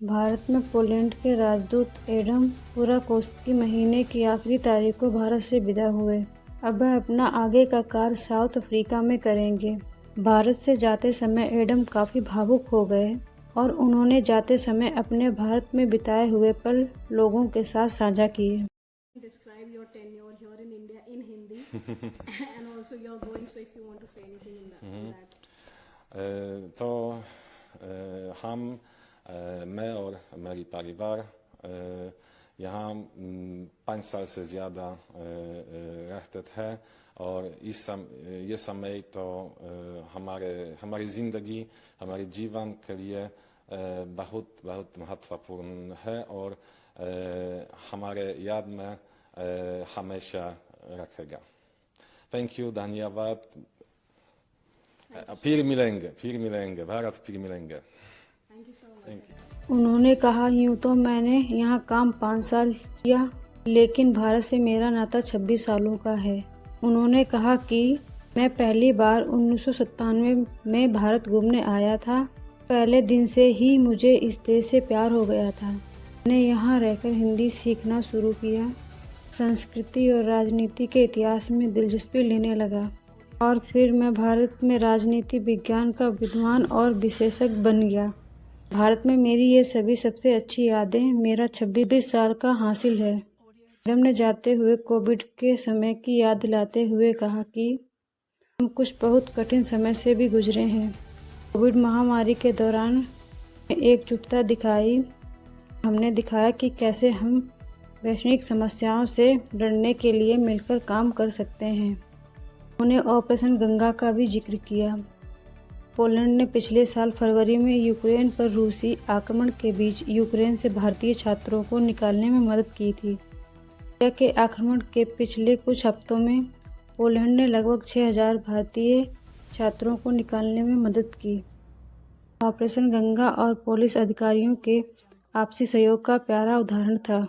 भारत में पोलैंड के राजदूत एडम पुराकोस्की महीने की आखिरी तारीख को भारत से विदा हुए। अब वह अपना आगे का कार्य साउथ अफ्रीका में करेंगे। भारत से जाते समय एडम काफ़ी भावुक हो गए और उन्होंने जाते समय अपने भारत में बिताए हुए पल लोगों के साथ साझा किए। Describe your tenure here in India in Hindi and also you're going, so if you want to say anything in that. तो हम मैं और मेरी परिवार यहाँ 5 साल से ज़्यादा रहते थे और ये समय तो हमारी ज़िंदगी, हमारे जीवन के लिए बहुत बहुत महत्वपूर्ण है और हमारे याद में हमेशा रखेगा। थैंक यू, धन्यवाद। फिर मिलेंगे भारत, फिर मिलेंगे। उन्होंने कहा, यूँ तो मैंने यहाँ काम 5 साल किया, लेकिन भारत से मेरा नाता 26 सालों का है। उन्होंने कहा कि मैं पहली बार 1997 में भारत घूमने आया था। पहले दिन से ही मुझे इस देश से प्यार हो गया था। मैंने यहाँ रहकर हिंदी सीखना शुरू किया, संस्कृति और राजनीति के इतिहास में दिलचस्पी लेने लगा और फिर मैं भारत में राजनीति विज्ञान का विद्वान और विशेषज्ञ बन गया। भारत में मेरी ये सभी सबसे अच्छी यादें मेरा 26 साल का हासिल है। एडम ने जाते हुए कोविड के समय की याद दिलाते हुए कहा कि हम कुछ बहुत कठिन समय से भी गुजरे हैं। कोविड महामारी के दौरान एकजुटता दिखाई। हमने दिखाया कि कैसे हम वैश्विक समस्याओं से लड़ने के लिए मिलकर काम कर सकते हैं। उन्होंने ऑपरेशन गंगा का भी जिक्र किया। पोलैंड ने पिछले साल फरवरी में यूक्रेन पर रूसी आक्रमण के बीच यूक्रेन से भारतीय छात्रों को निकालने में मदद की थी। रशिया के आक्रमण के पिछले कुछ हफ्तों में पोलैंड ने लगभग 6000 भारतीय छात्रों को निकालने में मदद की। ऑपरेशन गंगा और पुलिस अधिकारियों के आपसी सहयोग का प्यारा उदाहरण था।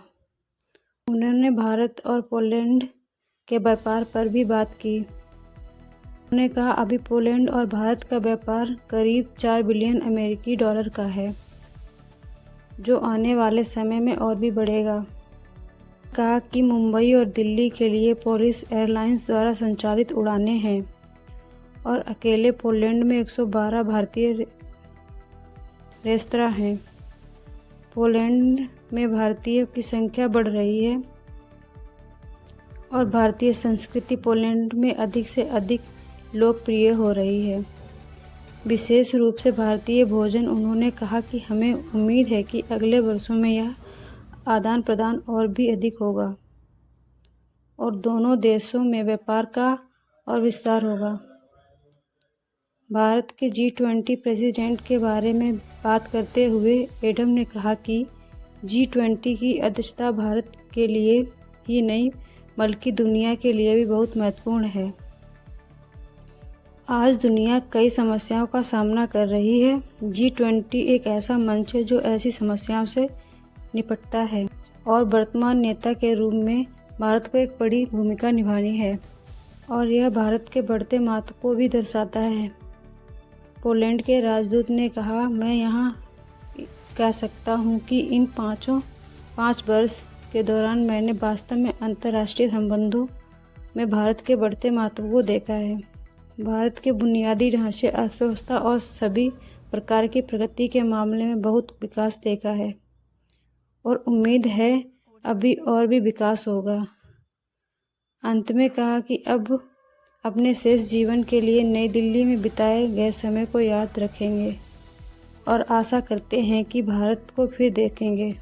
उन्होंने भारत और पोलैंड के व्यापार पर भी बात की। उन्होंने कहा, अभी पोलैंड और भारत का व्यापार करीब 4 बिलियन अमेरिकी डॉलर का है, जो आने वाले समय में और भी बढ़ेगा। कहा कि मुंबई और दिल्ली के लिए पोलिश एयरलाइंस द्वारा संचालित उड़ानें हैं और अकेले पोलैंड में 112 भारतीय रेस्तरां हैं। पोलैंड में भारतीयों की संख्या बढ़ रही है और भारतीय संस्कृति पोलैंड में अधिक से अधिक लोकप्रिय हो रही है, विशेष रूप से भारतीय भोजन। उन्होंने कहा कि हमें उम्मीद है कि अगले वर्षों में यह आदान प्रदान और भी अधिक होगा और दोनों देशों में व्यापार का और विस्तार होगा। भारत के G20 प्रेसिडेंट के बारे में बात करते हुए एडम ने कहा कि G20 की अध्यक्षता भारत के लिए ही नहीं बल्कि दुनिया के लिए भी बहुत महत्वपूर्ण है। आज दुनिया कई समस्याओं का सामना कर रही है। G20 एक ऐसा मंच है जो ऐसी समस्याओं से निपटता है और वर्तमान नेता के रूप में भारत को एक बड़ी भूमिका निभानी है और यह भारत के बढ़ते महत्व को भी दर्शाता है। पोलैंड के राजदूत ने कहा, मैं यहाँ कह सकता हूँ कि इन 5 वर्ष के दौरान मैंने वास्तव में अंतर्राष्ट्रीय संबंधों में भारत के बढ़ते महत्व को देखा है। भारत के बुनियादी ढांचे, अर्थव्यवस्था और सभी प्रकार की प्रगति के मामले में बहुत विकास देखा है और उम्मीद है अभी और भी विकास होगा। अंत में कहा कि अब अपने शेष जीवन के लिए नई दिल्ली में बिताए गए समय को याद रखेंगे और आशा करते हैं कि भारत को फिर देखेंगे।